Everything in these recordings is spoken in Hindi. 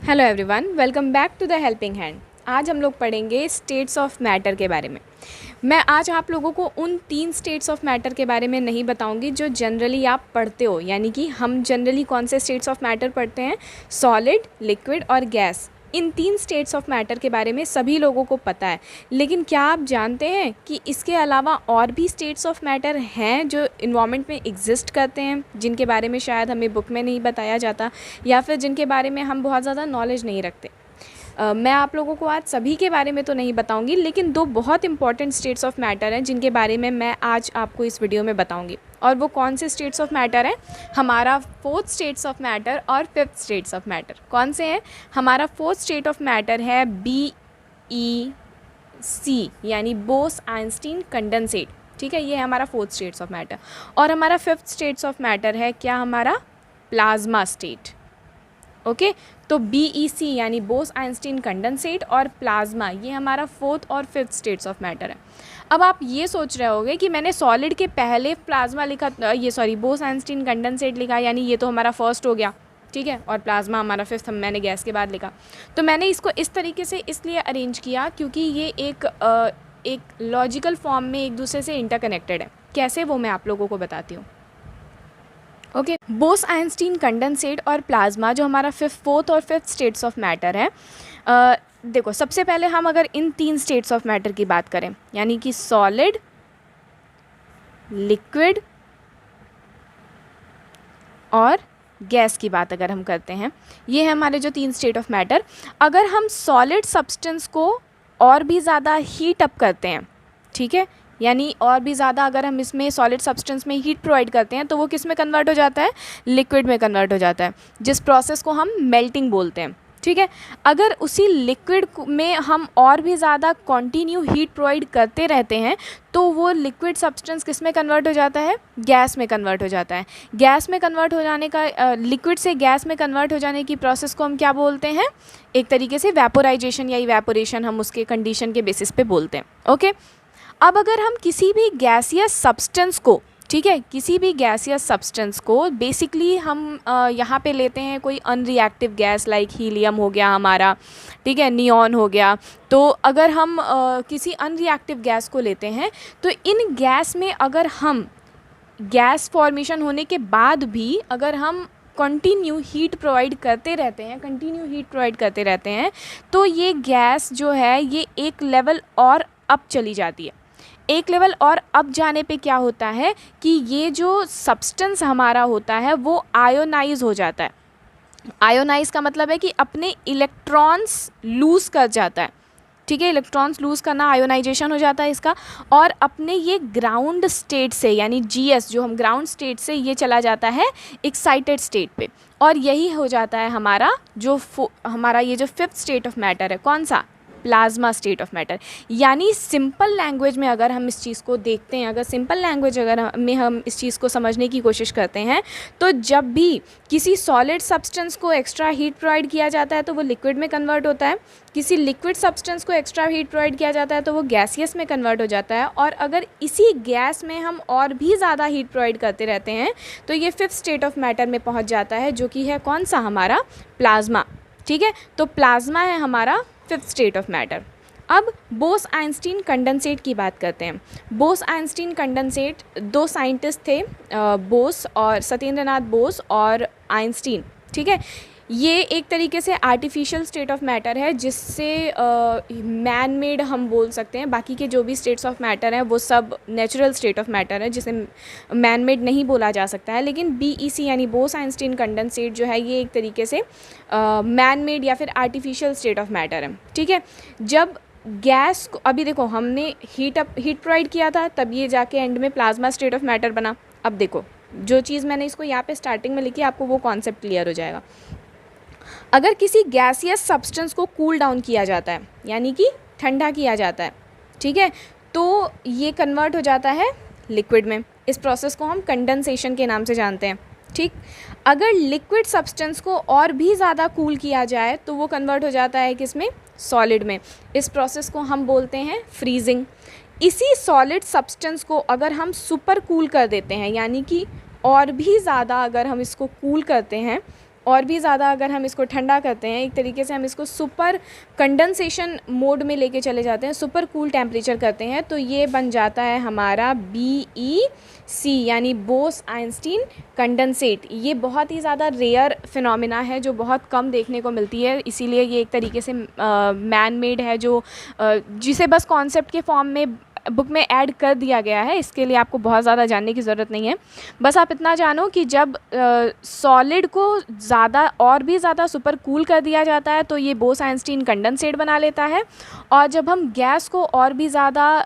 Hello everyone, welcome back to the helping hand. आज हम लोग पढ़ेंगे स्टेट्स ऑफ मैटर के बारे में। मैं आज आप लोगों को उन 3 स्टेट्स ऑफ मैटर के बारे में नहीं बताऊंगी जो जनरली आप पढ़ते हो, यानी कि हम जनरली कौन से स्टेट्स ऑफ मैटर पढ़ते हैं, सॉलिड, लिक्विड और gas. In 3 states of matter के बारे में सभी लोगों को पता है, लेकिन क्या आप जानते हैं कि इसके अलावा और भी स्टेट्स ऑफ मैटर हैं जो इन्वायरमेंट में एग्जिस्ट करते हैं, जिनके बारे में शायद हमें बुक में नहीं बताया जाता या फिर जिनके बारे में हम बहुत ज़्यादा नॉलेज नहीं रखते। मैं आप लोगों को आज सभी के बारे में तो नहीं बताऊंगी, लेकिन 2 बहुत इंपॉर्टेंट स्टेट्स ऑफ मैटर हैं जिनके बारे में मैं आज आपको इस वीडियो में बताऊंगी। और वो कौन से स्टेट्स ऑफ मैटर हैं? हमारा 4th स्टेट्स ऑफ मैटर और 5th स्टेट्स ऑफ मैटर। कौन से हैं? हमारा 4th स्टेट ऑफ मैटर है BEC, यानी बोस-आइंस्टीन कंडेंसेट। ठीक है, ये है हमारा 4th स्टेट्स ऑफ मैटर। और हमारा 5th स्टेट्स ऑफ मैटर है क्या? हमारा प्लाज्मा स्टेट। ओके, तो BEC यानी बोस-आइंस्टीन कंडेंसेट और प्लाज्मा, ये हमारा 4th और 5th स्टेट्स ऑफ मैटर है। अब आप ये सोच रहे होगे कि मैंने सॉलिड के पहले प्लाज्मा लिखा, बोस-आइंस्टीन कंडेंसेट लिखा, यानी ये तो हमारा फर्स्ट हो गया, ठीक है, और प्लाज्मा हमारा 5th, मैंने गैस के बाद लिखा। तो मैंने इसको इस तरीके से इसलिए अरेंज किया क्योंकि ये एक लॉजिकल फॉर्म में एक दूसरे से इंटरकनेक्टेड है। कैसे, वो मैं आप लोगों को बताती हूँ। ओके, बोस-आइंस्टीन कंडेंसेट और प्लाज्मा जो हमारा 4th और 5th स्टेट्स ऑफ मैटर है। देखो, सबसे पहले हम अगर इन 3 स्टेट्स ऑफ मैटर की बात करें, यानी कि सॉलिड, लिक्विड और गैस की बात अगर हम करते हैं, ये है हमारे जो 3 स्टेट ऑफ मैटर। अगर हम सॉलिड सब्सटेंस को और भी ज़्यादा हीट अप करते हैं, ठीक है, यानी और भी ज़्यादा अगर हम इसमें सॉलिड सब्सटेंस में हीट प्रोवाइड करते हैं तो वो किस में कन्वर्ट हो जाता है? लिक्विड में कन्वर्ट हो जाता है, जिस प्रोसेस को हम मेल्टिंग बोलते हैं। ठीक है, अगर उसी लिक्विड में हम और भी ज़्यादा कंटिन्यू हीट प्रोवाइड करते रहते हैं तो वो लिक्विड सब्सटेंस किस में कन्वर्ट हो जाता है? गैस में कन्वर्ट हो जाता है। गैस में कन्वर्ट हो जाने का, लिक्विड से गैस में कन्वर्ट हो जाने की प्रोसेस को हम क्या बोलते हैं? एक तरीके से वेपोराइजेशन या इवेपोरेशन हम उसके कंडीशन के बेसिस पे बोलते हैं। ओके, अब अगर हम किसी भी गैसियस सब्सटेंस को, ठीक है, किसी भी गैसियस सब्सटेंस को बेसिकली हम यहाँ पे लेते हैं कोई अनरिएक्टिव गैस, लाइक हीलियम हो गया हमारा, ठीक है, नियॉन हो गया। तो अगर हम किसी अनरिएक्टिव गैस को लेते हैं तो इन गैस में अगर हम गैस फॉर्मेशन होने के बाद भी अगर हम कंटिन्यू हीट प्रोवाइड करते रहते हैं तो ये गैस जो है ये एक लेवल और अप चली जाती है। एक लेवल और अप जाने पे क्या होता है कि ये जो सब्सटेंस हमारा होता है वो आयोनाइज हो जाता है। आयोनाइज का मतलब है कि अपने इलेक्ट्रॉन्स लूज़ कर जाता है। ठीक है, इलेक्ट्रॉन्स लूज़ करना आयोनाइजेशन हो जाता है इसका, और अपने ये ग्राउंड स्टेट से, यानी GS जो हम ग्राउंड स्टेट से, ये चला जाता है एक्साइटेड स्टेट पे, और यही हो जाता है हमारा हमारा ये जो 5th स्टेट ऑफ मैटर है। कौन सा? Plasma state of matter. यानी सिंपल लैंग्वेज में अगर हम इस चीज़ को देखते हैं, हम इस चीज़ को समझने की कोशिश करते हैं, तो जब भी किसी सॉलिड सब्सटेंस को एक्स्ट्रा हीट प्रोवाइड किया जाता है तो वो लिक्विड में कन्वर्ट होता है, किसी लिक्विड सब्सटेंस को एक्स्ट्रा हीट प्रोवाइड किया जाता है तो वो गैसियस में कन्वर्ट हो जाता है, और अगर इसी गैस में हम और भी ज़्यादा हीट प्रोवाइड करते रहते हैं तो ये 5th स्टेट ऑफ मैटर में पहुँच जाता है, जो कि है कौन सा? हमारा प्लाज्मा। ठीक है, तो प्लाज्मा है हमारा 5th स्टेट ऑफ मैटर। अब बोस-आइंस्टीन कंडेंसेट की बात करते हैं। बोस-आइंस्टीन कंडेंसेट, 2 साइंटिस्ट थे, बोस और सत्येंद्रनाथ बोस और आइंस्टीन। ठीक है, ये एक तरीके से आर्टिफिशियल स्टेट ऑफ मैटर है जिससे मैन मेड हम बोल सकते हैं। बाकी के जो भी स्टेट्स ऑफ मैटर हैं वो सब नेचुरल स्टेट ऑफ मैटर है जिसे मैन मेड नहीं बोला जा सकता है। लेकिन BEC यानी बोस-आइंस्टीन कंडेंसेट जो है ये एक तरीके से मैन मेड या फिर आर्टिफिशियल स्टेट ऑफ मैटर है। ठीक है, जब गैस को, अभी देखो हमने हीट प्रोवाइड किया था, तब ये जाके एंड में प्लाज्मा स्टेट ऑफ मैटर बना। अब देखो, जो चीज़ मैंने इसको यहाँ पे स्टार्टिंग में लिखी, आपको वो कॉन्सेप्ट क्लियर हो जाएगा। अगर किसी गैसियस सब्सटेंस को कूल डाउन किया जाता है, यानी कि ठंडा किया जाता है, ठीक है, तो ये कन्वर्ट हो जाता है लिक्विड में। इस प्रोसेस को हम कंडेंसेशन के नाम से जानते हैं। ठीक, अगर लिक्विड सब्सटेंस को और भी ज़्यादा कूल किया जाए तो वो कन्वर्ट हो जाता है किसमें? सॉलिड में। इस प्रोसेस को हम बोलते हैं फ्रीजिंग। इसी सॉलिड सब्सटेंस को अगर हम सुपर कूल कर देते हैं, यानी कि और भी ज़्यादा अगर हम इसको कूल करते हैं और भी ज़्यादा अगर हम इसको ठंडा करते हैं, एक तरीके से हम इसको सुपर कंडेंसेशन मोड में लेके चले जाते हैं, सुपर कूल टेम्परेचर करते हैं, तो ये बन जाता है हमारा BEC यानी बोस-आइंस्टीन कंडेंसेट। ये बहुत ही ज़्यादा रेयर फिनोमिना है जो बहुत कम देखने को मिलती है, इसीलिए ये एक तरीके से मैन मेड है, जो जिसे बस कॉन्सेप्ट के फॉर्म में बुक में ऐड कर दिया गया है। इसके लिए आपको बहुत ज़्यादा जानने की ज़रूरत नहीं है, बस आप इतना जानो कि जब सॉलिड को ज़्यादा और भी ज़्यादा सुपर कूल कर दिया जाता है तो ये बोस-आइंस्टीन कंडेंसेट बना लेता है, और जब हम गैस को और भी ज़्यादा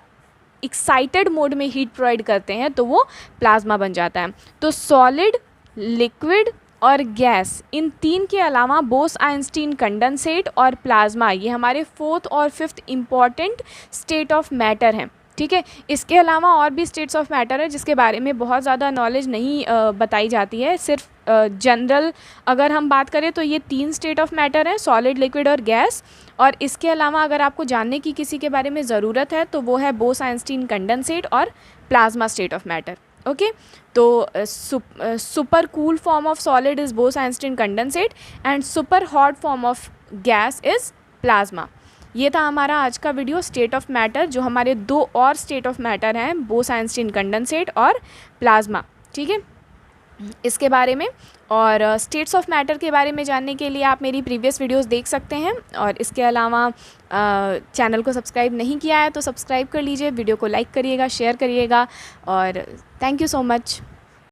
एक्साइटेड मोड में हीट प्रोवाइड करते हैं तो वो प्लाज्मा बन जाता है। तो सॉलिड, लिक्विड और गैस, इन तीन के अलावा बोस-आइंस्टीन कंडेंसेट और प्लाज्मा, ये हमारे 4th और 5th important state of matter हैं। ठीक है, इसके अलावा और भी स्टेट्स ऑफ मैटर है जिसके बारे में बहुत ज़्यादा नॉलेज नहीं बताई जाती है। सिर्फ जनरल अगर हम बात करें तो ये 3 स्टेट ऑफ मैटर हैं, सॉलिड, लिक्विड और गैस। और इसके अलावा अगर आपको जानने की किसी के बारे में ज़रूरत है तो वो है बोस-आइंस्टीन कंडेंसेट और plasma state of matter. Okay, तो super cool form of solid is Bose Einstein condensate and super hot form of gas is plasma. ये था हमारा आज का वीडियो स्टेट ऑफ मैटर, जो हमारे 2 और स्टेट ऑफ मैटर हैं, बोस-आइंस्टीन कंडेंसेट और प्लाज्मा। ठीक है, इसके बारे में और स्टेट्स ऑफ मैटर के बारे में जानने के लिए आप मेरी प्रीवियस वीडियोस देख सकते हैं। और इसके अलावा चैनल को सब्सक्राइब नहीं किया है तो सब्सक्राइब कर लीजिए, वीडियो को लाइक करिएगा, शेयर करिएगा, और थैंक यू सो मच।